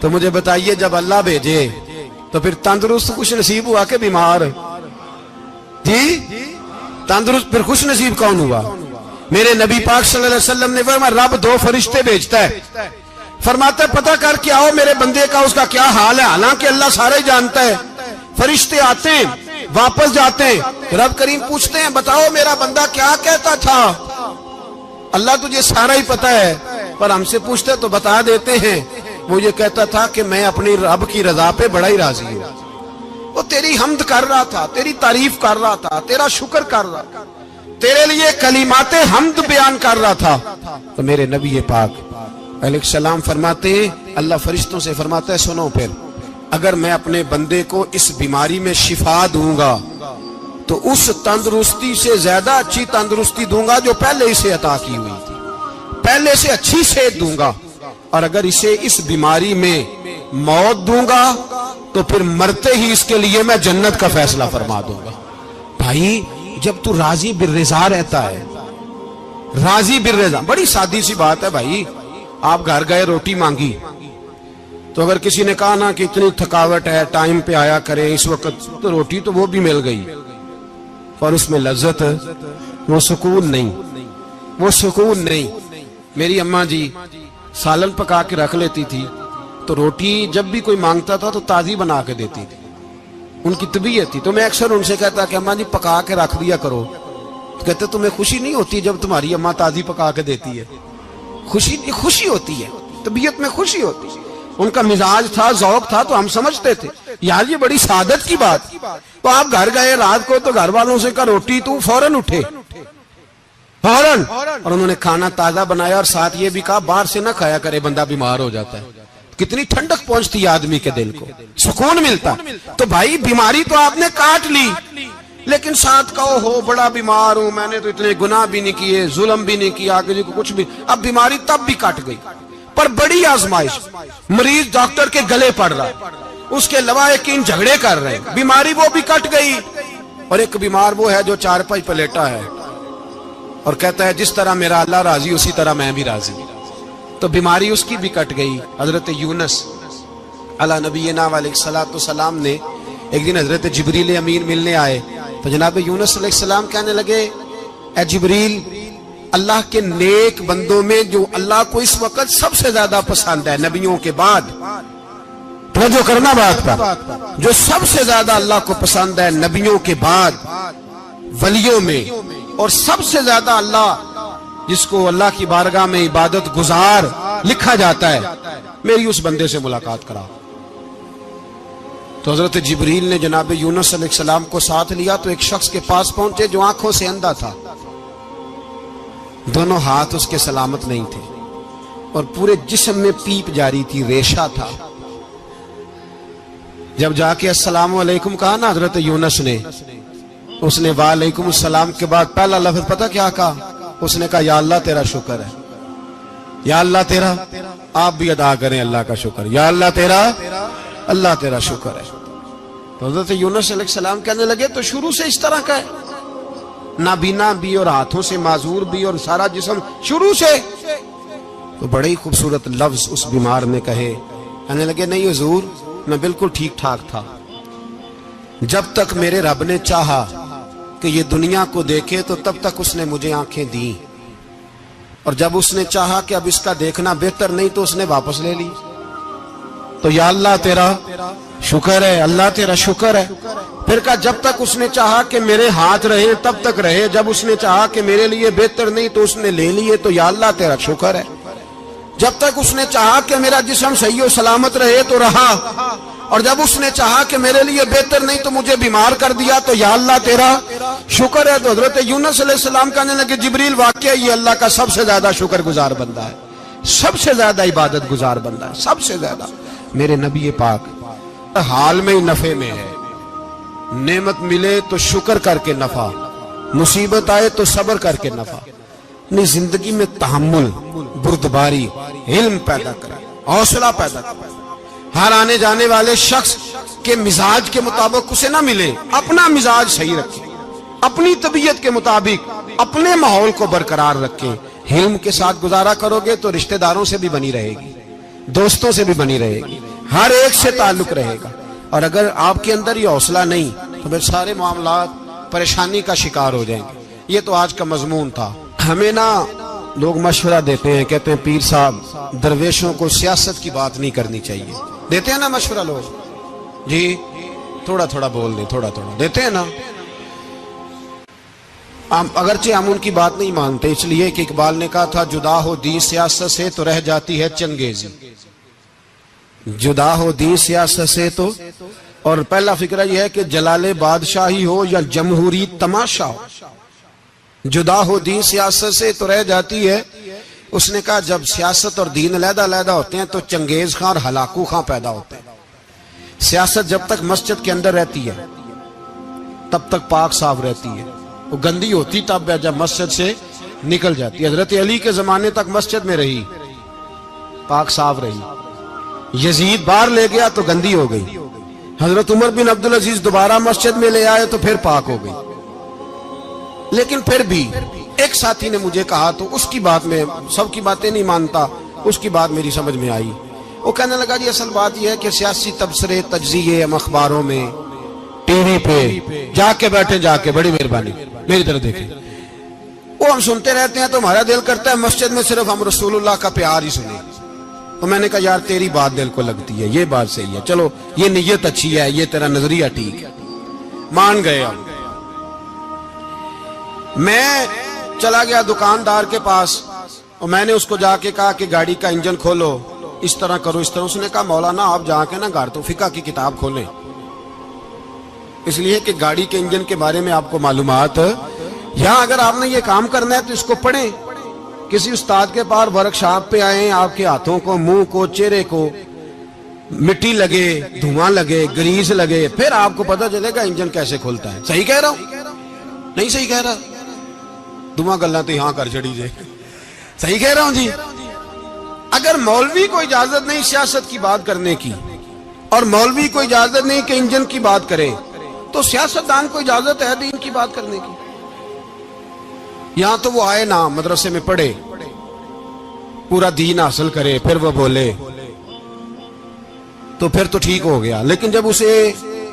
A: تو مجھے بتائیے جب اللہ بھیجے تو پھر تندرست خوش نصیب ہوا کہ بیمار؟ جی تندرست پھر خوش نصیب کون ہوا؟ میرے نبی پاک صلی اللہ علیہ وسلم نے فرمایا رب 2 فرشتے بھیجتا ہے، فرماتا ہے پتہ کر کے آؤ میرے بندے کا اس کا کیا حال ہے. حالانکہ اللہ سارے جانتا ہے. فرشتے آتے ہیں، واپس جاتے ہیں، رب کریم پوچھتے ہیں بتاؤ میرا بندہ کیا کہتا تھا؟ اللہ تجھے سارا ہی پتہ ہے، پر ہم سے پوچھتے تو بتا دیتے ہیں. وہ یہ کہتا تھا کہ میں اپنی رب کی رضا پہ بڑا ہی راضی ہوں. وہ تیری حمد کر رہا تھا، تیری تعریف کر رہا تھا، تیرا شکر کر رہا تھا، تیرے لیے کلمات حمد بیان کر رہا تھا. تو میرے نبی پاک علیہ السلام فرماتے ہیں، اللہ فرشتوں سے فرماتا ہے سنو پھر اگر میں اپنے بندے کو اس بیماری میں شفا دوں گا تو اس تندرستی سے زیادہ اچھی تندرستی دوں گا جو پہلے اسے عطا کی ہوئی تھی، پہلے سے اچھی صحت دوں گا. اور اگر اسے اس بیماری میں موت دوں گا تو پھر مرتے ہی اس کے لیے میں جنت کا فیصلہ فرما دوں گا. بھائی جب تو راضی بالرضا رہتا ہے، راضی بالرضا، بڑی سادی سی بات ہے بھائی. آپ گھر گئے روٹی مانگی تو اگر کسی نے کہا نا کہ اتنی تھکاوٹ ہے ٹائم پہ آیا کریں اس وقت، تو روٹی تو وہ بھی مل گئی اور اس میں لذت، وہ سکون نہیں، وہ سکون نہیں. میری اماں جی سالن پکا کے رکھ لیتی تھی تو روٹی جب بھی کوئی مانگتا تھا تو تازی بنا کے دیتی تھی، ان کی طبیعت تھی. تو میں اکثر ان سے کہتا کہ اماں جی پکا کے رکھ دیا کرو. تو کہتے تمہیں خوشی نہیں ہوتی جب تمہاری اماں تازی پکا کے دیتی ہے؟ خوشی ہوتی ہے، طبیعت میں خوشی ہوتی ہے. ان کا مزاج تھا، ذوق تھا، تو ہم سمجھتے تھے یار یہ بڑی سعادت کی بات. تو آپ گھر گئے رات کو تو گھر والوں سے کہا روٹی، تو فوراً اٹھے فوراً، اور انہوں نے کھانا تازہ بنایا اور ساتھ یہ بھی کہا باہر سے نہ کھایا کرے بندہ بیمار ہو جاتا ہے. کتنی ٹھنڈک پہنچتی ہے آدمی کے دل کو، سکون ملتا. تو بھائی بیماری تو آپ نے کاٹ لی، لیکن ساتھ کہو ہو بڑا بیمار ہوں، میں نے تو اتنے گناہ بھی نہیں کیے، ظلم بھی نہیں کیا، کسی کو کچھ بھی. اب بیماری تب بھی کٹ گئی، پر بڑی آزمائش. مریض ڈاکٹر کے گلے پڑ رہا ہے، اس کے لواحقین جھگڑے کر رہے ہیں، بیماری وہ بھی کٹ گئی. اور ایک بیمار وہ ہے جو چارپائی پہ لیٹا ہے اور کہتا ہے جس طرح میرا اللہ راضی اسی طرح میں بھی راضی. تو بیماری اس کی بھی کٹ گئی. حضرت یونس علی نبینا علیہ الصلوۃ والسلام نے ایک دن حضرت جبریل امین ملنے آئے تو جناب یونس علیہ السلام کہنے لگے اے جبریل، اللہ کے نیک بندوں میں جو اللہ کو اس وقت سب سے زیادہ پسند ہے نبیوں کے بعد، توجہ کرنا بات پر، جو سب سے زیادہ اللہ کو پسند ہے نبیوں کے بعد ولیوں میں، اور سب سے زیادہ اللہ جس کو اللہ کی بارگاہ میں عبادت گزار لکھا جاتا ہے، میری اس بندے سے ملاقات کرا۔ تو حضرت جبریل نے جناب یونس علیہ السلام کو ساتھ لیا تو ایک شخص کے پاس پہنچے جو آنکھوں سے اندھا تھا، دونوں ہاتھ اس کے سلامت نہیں تھے اور پورے جسم میں پیپ جاری تھی، ریشہ تھا۔ جب جا کے السلام علیکم کہا نا حضرت یونس نے، اس نے وعلیکم السلام کے بعد پہلا لفظ پتہ کیا کہا؟ اس نے کہا یا اللہ تیرا شکر ہے، یا اللہ تیرا، آپ بھی ادا کریں اللہ کا شکر، یا اللہ تیرا، اللہ تیرا شکر ہے۔ تو حضرت یونس علیہ السلام کہنے لگے تو شروع سے اس طرح کا ہے، نابینا بھی اور ہاتھوں سے معذور بھی اور سارا جسم شروع سے؟ تو بڑے ہی خوبصورت لفظ اس بیمار نے کہے، کہنے لگے نہیں حضور، میں بالکل ٹھیک ٹھاک تھا، جب تک میرے رب نے چاہا کہ یہ دنیا کو دیکھے تو تب تک اس نے مجھے آنکھیں دیں، اور جب اس نے چاہا کہ اب اس کا دیکھنا بہتر نہیں تو اس نے واپس لے لی۔ تو یا اللہ تیرا شکر ہے، اللہ تیرا شکر ہے۔ پھر کہا جب تک اس نے چاہا کہ میرے ہاتھ رہے تب تک رہے، جب اس نے چاہا کہ میرے لیے بہتر نہیں تو اس نے لے لیے، تو یا اللہ تیرا شکر ہے۔ جب تک اس نے چاہا کہ میرا جسم صحیح و سلامت رہے تو رہا، اور جب اس نے چاہا کہ میرے لیے بہتر نہیں تو مجھے بیمار کر دیا، تو یا اللہ تیرا شکر ہے۔ تو حضرت یونس علیہ السلام کہنے لگے جبریل واقعہ یہ اللہ کا سب سے زیادہ شکر گزار بندہ ہے، سب سے زیادہ عبادت گزار بندہ ہے، سب سے زیادہ۔ میرے نبی پاک حال میں ہی نفع میں ہے، نعمت ملے تو شکر کر کے نفع، مصیبت آئے تو صبر کر کے نفع، اپنی زندگی میں تحمل، بردباری، علم پیدا کرے، حوصلہ پیدا کرے۔ ہر آنے جانے والے شخص کے مزاج کے مطابق اسے نہ ملے، اپنا مزاج صحیح رکھے، اپنی طبیعت کے مطابق اپنے ماحول کو برقرار رکھے۔ علم کے ساتھ گزارا کرو گے تو رشتہ داروں سے بھی بنی رہے گی، دوستوں سے بھی بنی رہے گی، ہر ایک سے تعلق رہے گا۔ اور اگر آپ کے اندر یہ حوصلہ نہیں تو پھر سارے معاملات پریشانی کا شکار ہو جائیں گے۔ یہ تو آج کا مضمون تھا۔ ہمیں نا لوگ مشورہ دیتے ہیں، کہتے ہیں پیر صاحب درویشوں کو سیاست کی بات نہیں کرنی چاہیے، دیتے ہیں نا مشورہ لوگ، جی تھوڑا تھوڑا بول دیں، تھوڑا تھوڑا دیتے ہیں نا۔ اگرچہ ہم ان کی بات نہیں مانتے، اس لیے کہ اقبال نے کہا تھا جدا ہو دین سیاست سے تو رہ جاتی ہے چنگیزی، جدا ہو دین سیاست سے تو۔ اور پہلا فکرہ یہ ہے کہ جلال بادشاہی ہو یا جمہوری تماشا ہو، جدا ہو دین سیاست سے تو رہ جاتی ہے۔ اس نے کہا جب سیاست اور دین علیحدہ علیحدہ ہوتے ہیں تو چنگیز خان اور ہلاکو خان پیدا ہوتے ہیں۔ سیاست جب تک مسجد کے اندر رہتی ہے تب تک پاک صاف رہتی ہے، وہ گندی ہوتی تب ہے جب مسجد سے نکل جاتی ہے۔ حضرت علی کے زمانے تک مسجد میں رہی، پاک صاف رہی، یزید باہر لے گیا تو گندی ہو گئی، حضرت عمر بن عبدالعزیز دوبارہ مسجد میں لے آئے تو پھر پاک ہو گئی۔ لیکن پھر بھی ایک ساتھی نے مجھے کہا تو اس کی بات میں، سب کی باتیں نہیں مانتا، اس کی بات میری سمجھ میں آئی۔ وہ کہنے لگا جی اصل بات یہ ہے کہ سیاسی تبصرے تجزیے ہم اخباروں میں ٹی وی پہ جا کے بیٹھے، جا کے بڑی مہربانی میری طرف دیکھیں، وہ ہم سنتے رہتے ہیں تو ہمارا دل کرتا ہے مسجد میں صرف ہم رسول اللہ کا پیار ہی سنیں۔ تو میں نے کہا یار تیری بات دل کو لگتی ہے، یہ بات صحیح ہے، چلو یہ نیت اچھی ہے، یہ تیرا نظریہ ٹھیک ہے، مان گئے ہم۔ میں چلا گیا دکاندار کے پاس اور میں نے اس کو جا کے کہا کہ گاڑی کا انجن کھولو، اس طرح کرو، اس طرح۔ اس نے کہا مولانا آپ جا کے نا گھر تو فقہ کی کتاب کھولیں، اس لیے کہ گاڑی کے انجن کے بارے میں آپ کو معلومات، یہاں اگر آپ نے یہ کام کرنا ہے تو اس کو پڑھیں، کسی استاد کے پاس ورکشاپ پہ آئیں، آپ کے ہاتھوں کو، منہ کو، چہرے کو مٹی لگے، دھواں لگے، گریس لگے، پھر آپ کو پتہ چلے گا انجن کیسے کھلتا ہے۔ صحیح کہہ رہا ہوں؟ نہیں صحیح کہہ رہا؟ دعا گلہ تو یہاں کر چڑی جائے، صحیح کہہ رہا ہوں جی۔ اگر مولوی کو اجازت نہیں سیاست کی بات کرنے کی اور مولوی کو اجازت نہیں کہ انجن کی بات کرے تو سیاستدان کو اجازت ہے دین کی بات کرنے کی؟ یہاں تو وہ آئے نا مدرسے میں پڑھے، پورا دین حاصل کرے، پھر وہ بولے تو پھر تو ٹھیک ہو گیا۔ لیکن جب اسے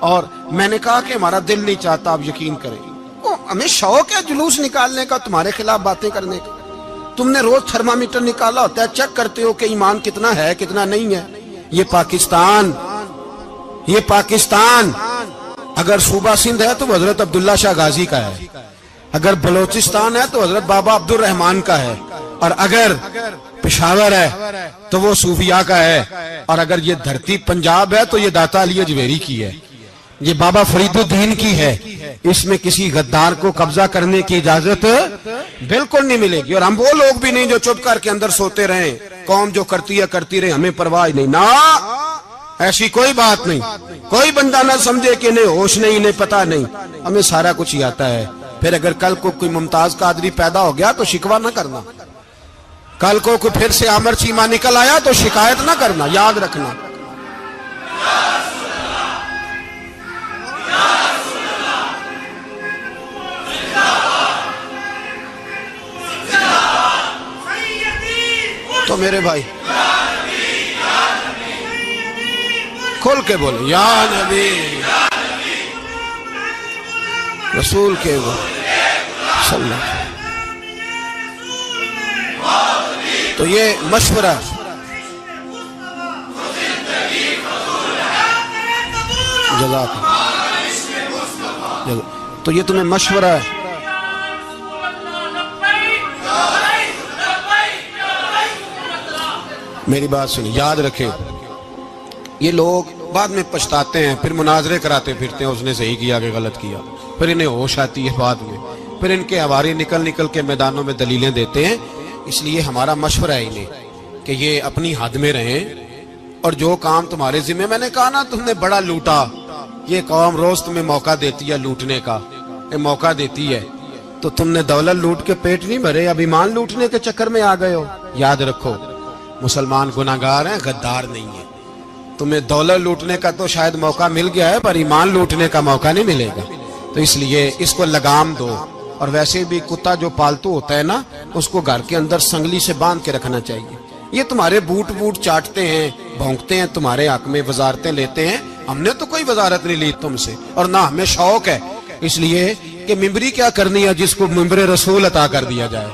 A: اور میں نے کہا کہ ہمارا دل نہیں چاہتا، آپ یقین کریں، ہمیں شوق ہے جلوس نکالنے کا، تمہارے خلاف باتیں کرنے کا۔ تم نے روز تھرمامیٹر نکالا ہوتا ہے، چیک کرتے ہو کہ ایمان کتنا ہے کتنا نہیں ہے۔ یہ پاکستان اگر صوبہ سندھ ہے تو وہ حضرت عبداللہ شاہ غازی کا ہے، اگر بلوچستان ہے تو حضرت بابا عبد الرحمان کا ہے، اور اگر پشاور ہے تو وہ صوفیاء کا ہے، اور اگر یہ دھرتی پنجاب ہے تو یہ داتا علی اجویری کی ہے، یہ بابا فرید الدین کی ہے۔ اس میں کسی غدار کو قبضہ کرنے کی اجازت بالکل نہیں ملے گی، اور ہم وہ لوگ بھی نہیں جو چپ کر کے اندر سوتے رہیں، قوم جو کرتی ہے کرتی رہے، ہمیں پرواہ نہیں، نہ ایسی کوئی بات نہیں۔ کوئی بندہ نہ سمجھے کہ انہیں ہوش نہیں، انہیں پتہ نہیں، ہمیں سارا کچھ ہی آتا ہے۔ پھر اگر کل کو کوئی ممتاز قادری پیدا ہو گیا تو شکوہ نہ کرنا، کل کو کوئی پھر سے عامر چیمہ نکل آیا تو شکایت نہ کرنا، یاد رکھنا۔ تو میرے بھائی کھل کے بولے یا نبی رسول کے وہ صلی اللہ۔ تو یہ مشورہ، جزاک اللہ، تو یہ تمہیں مشورہ ہے۔ میری بات سنی، یاد رکھیں، یہ لوگ بعد میں پچھتاتے ہیں، پھر مناظرے کراتے پھرتے ہیں، اس نے صحیح کیا کہ غلط کیا، پھر انہیں ہوش آتی ہے بعد میں، پھر ان کے ہواری نکل نکل کے میدانوں میں دلیلیں دیتے ہیں۔ اس لیے ہمارا مشورہ ہے انہیں کہ یہ اپنی حد میں رہیں، اور جو کام تمہارے ذمہ، میں نے کہا نا تم نے بڑا لوٹا، یہ قوم روز تمہیں موقع دیتی ہے لوٹنے کا، یہ موقع دیتی ہے، تو تم نے دولت لوٹ کے پیٹ نہیں بھرے، اب ایمان لوٹنے کے چکر میں آ گئے ہو۔ یاد رکھو، مسلمان گناہگار ہیں، غدار نہیں ہیں۔ تمہیں دولت لوٹنے کا تو شاید موقع مل گیا ہے، پر ایمان لوٹنے کا موقع نہیں ملے گا، تو اس لیے اس کو لگام دو۔ اور ویسے بھی کتا جو پالتو ہوتا ہے نا، اس کو گھر کے اندر سنگلی سے باندھ کے رکھنا چاہیے۔ یہ تمہارے بوٹ چاٹتے ہیں، بھونکتے ہیں، تمہارے حق میں وزارتیں لیتے ہیں، ہم نے تو کوئی وزارت نہیں لی تم سے، اور نہ ہمیں شوق ہے اس لیے کہ ممبری کیا کرنی ہے جس کو ممبر رسول عطا کر دیا جائے،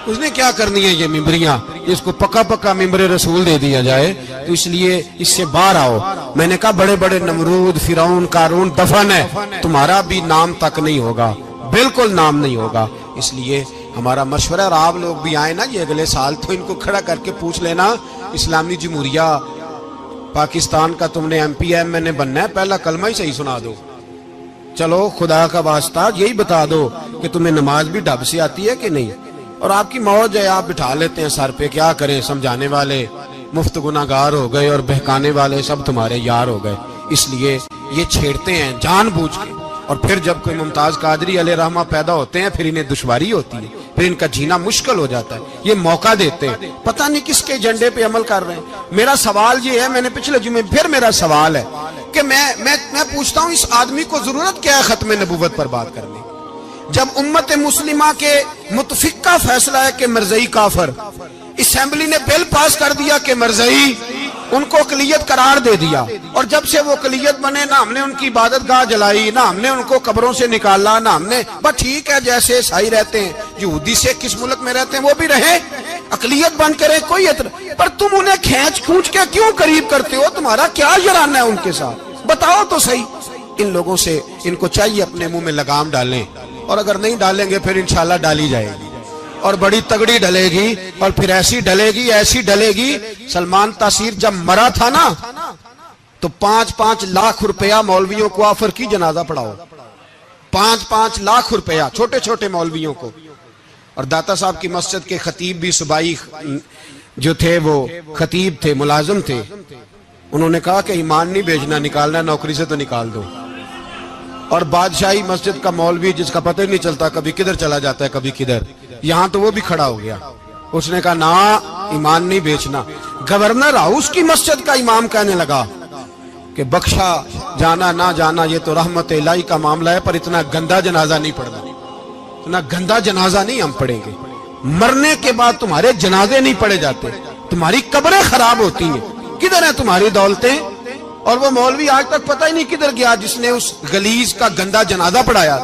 A: اس نے کیا کرنی ہے یہ ممبریاں جس کو پکا ممبر رسول دے دیا جائے، تو اس لیے اس سے باہر آؤ۔ میں نے کہا بڑے بڑے نمرود، فرعون، قارون دفن ہے، تمہارا بھی نام تک نہیں ہوگا، بالکل نام نہیں ہوگا۔ اس لیے ہمارا مشورہ، اور آپ لوگ بھی آئے نا یہ اگلے سال، تو ان کو کھڑا کر کے پوچھ لینا، اسلامی جمہوریہ پاکستان کا تم نے ایم پی ایم نے بننا ہے، پہلا کلمہ ہی صحیح سنا دو، چلو خدا کا واسطہ یہی بتا دو کہ تمہیں نماز بھی ڈھب سے آتی ہے کہ نہیں، اور آپ کی موج ہے، آپ بٹھا لیتے ہیں سر پہ، کیا کریں، سمجھانے والے مفت گناہگار ہو گئے اور بہکانے والے سب تمہارے یار ہو گئے۔ اس لیے یہ چھیڑتے ہیں جان بوجھ کے، اور پھر جب کوئی ممتاز قادری علیہ رحمہ پیدا ہوتے ہیں پھر انہیں دشواری ہوتی ہے، پھر ان کا جینا مشکل ہو جاتا ہے، یہ موقع دیتے ہیں، پتہ نہیں کس کے ایجنڈے پہ عمل کر رہے ہیں۔ میرا سوال یہ ہے، میں نے پچھلے جمعے پھر میرا سوال ہے کہ میں پوچھتا ہوں اس آدمی کو ضرورت کیا ہے ختم نبوت پر بات کرنے، جب امت مسلمہ کے متفق کا فیصلہ ہے کہ مرزائی کافر، اسمبلی نے بل پاس کر دیا کہ مرزائی ان کو اقلیت قرار دے دیا، اور جب سے وہ اقلیت بنے نہ ہم نے ان کی عبادت گاہ جلائی، نہ ہم نے ان کو قبروں سے نکالا، نہ ہم نے، بس ٹھیک ہے جیسے عیسائی رہتے ہیں، یہودی سے کس ملک میں رہتے ہیں وہ بھی رہیں، اقلیت بن کے رہے، کوئی اعتراض، پر تم انہیں کھینچ کے کیوں قریب کرتے ہو؟ تمہارا کیا یارانہ ہے ان کے ساتھ؟ بتاؤ تو صحیح۔ ان لوگوں سے ان کو چاہیے اپنے منہ میں لگام ڈالیں، اور اگر نہیں ڈالیں گے پھر انشاءاللہ ڈالی جائے گی، اور بڑی تگڑی ڈلے گی، اور پھر ایسی ڈلے گی۔ سلمان تاثیر جب مرا تھا نا تو 5-5 لاکھ روپیہ مولویوں کو آفر کی جنازہ پڑھاؤ، 5-5 لاکھ روپیہ چھوٹے چھوٹے مولویوں کو۔ اور داتا صاحب کی مسجد کے خطیب بھی صوبائی جو تھے وہ خطیب تھے، ملازم تھے، انہوں نے کہا کہ ایمان نہیں بیچنا، نکالنا نوکری سے تو نکال دو۔ اور بادشاہی مسجد کا مولوی جس کا پتہ نہیں چلتا، کبھی کدھر چلا جاتا ہے کبھی کدھر، یہاں تو وہ بھی کھڑا ہو گیا، اس نے کہا نا ایمان نہیں بیچنا۔ گورنر ہاؤس کی مسجد کا امام کہنے لگا کہ بخشا جانا نہ جانا یہ تو رحمت الہی کا معاملہ ہے، پر اتنا گندا جنازہ نہیں پڑھنا، اتنا گندا جنازہ نہیں ہم پڑھیں گے، مرنے کے بعد تمہارے جنازے نہیں پڑھے جاتے، تمہاری قبریں خراب ہوتی ہیں، کدھر ہیں تمہاری دولتیں؟ اور وہ مولوی آج تک پتہ ہی نہیں کدھر گیا جس نے اس غلیظ کا گندا جنازہ پڑھایا.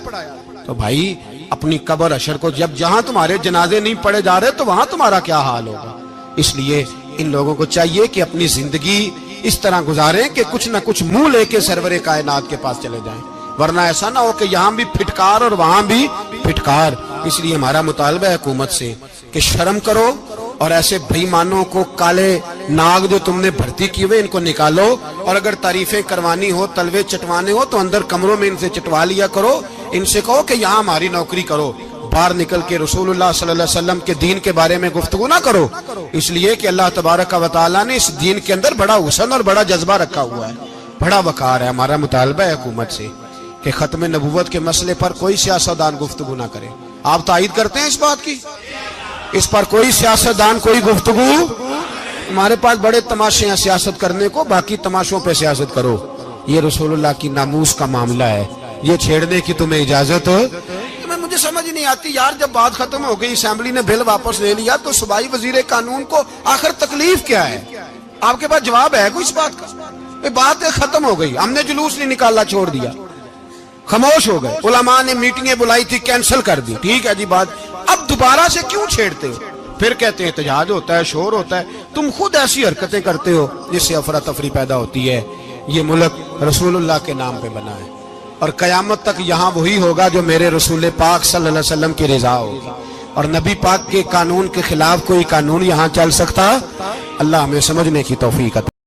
A: تو بھائی اپنی قبر حشر کو جب جہاں تمہارے جنازے نہیں پڑھے جا رہے تو وہاں تمہارا کیا حال ہوگا. اس لیے ان لوگوں کو چاہیے کہ اپنی زندگی اس طرح گزاریں کہ کچھ نہ کچھ منہ لے کے سرور کائنات کے پاس چلے جائیں، ورنہ ایسا نہ ہو کہ یہاں بھی پھٹکار اور وہاں بھی پھٹکار. اس لیے ہمارا مطالبہ ہے حکومت سے کہ شرم کرو اور ایسے بھائی مانوں کو، کالے ناگ جو تم نے بھرتی کی ہوئے ان کو نکالو، اور اگر تعریفیں کروانی ہو، تلوے چٹوانے ہو تو اندر کمروں میں ان سے چٹوا لیا کرو. ان سے کہو کہ یہاں ہماری نوکری کرو، باہر نکل کے رسول اللہ صلی اللہ علیہ وسلم کے دین کے بارے میں گفتگو نہ کرو. اس لیے کہ اللہ تبارک و تعالیٰ نے اس دین کے اندر بڑا حسن اور بڑا جذبہ رکھا ہوا ہے، بڑا وقار ہے. ہمارا مطالبہ ہے حکومت سے کہ ختم نبوت کے مسئلے پر کوئی سیاستدان گفتگو نہ کرے. آپ تائید کرتے ہیں اس بات کی؟ اس پر کوئی سیاستدان کوئی گفتگو. ہمارے پاس بڑے تماشے ہیں سیاست کرنے کو، باقی تماشوں پہ سیاست کرو. یہ رسول اللہ کی ناموس کا معاملہ ہے، یہ چھیڑنے کی تمہیں اجازت. مجھے سمجھ نہیں آتی یار، جب بات ختم ہو گئی، اسمبلی نے بل واپس لے لیا، تو صوبائی وزیر قانون کو آخر تکلیف کیا ہے؟ آپ کے پاس جواب ہے کوئی اس بات کا؟ بات ختم ہو گئی، ہم نے جلوس نہیں نکالنا، چھوڑ دیا، خاموش ہو گئے. علماء نے میٹنگیں بلائی تھی، کینسل کر دی، ٹھیک ہے جی بات. اب دوبارہ سے کیوں چھیڑتے ہو؟ پھر کہتے ہیں احتجاج ہوتا ہے، شور ہوتا ہے. تم خود ایسی حرکتیں کرتے ہو جس سے افراتفری پیدا ہوتی ہے. یہ ملک رسول اللہ کے نام پہ بنا ہے، اور قیامت تک یہاں وہی ہوگا جو میرے رسول پاک صلی اللہ علیہ وسلم کی رضا ہوگی، اور نبی پاک کے قانون کے خلاف کوئی قانون یہاں چل سکتا؟ اللہ ہمیں سمجھنے کی توفیق عطا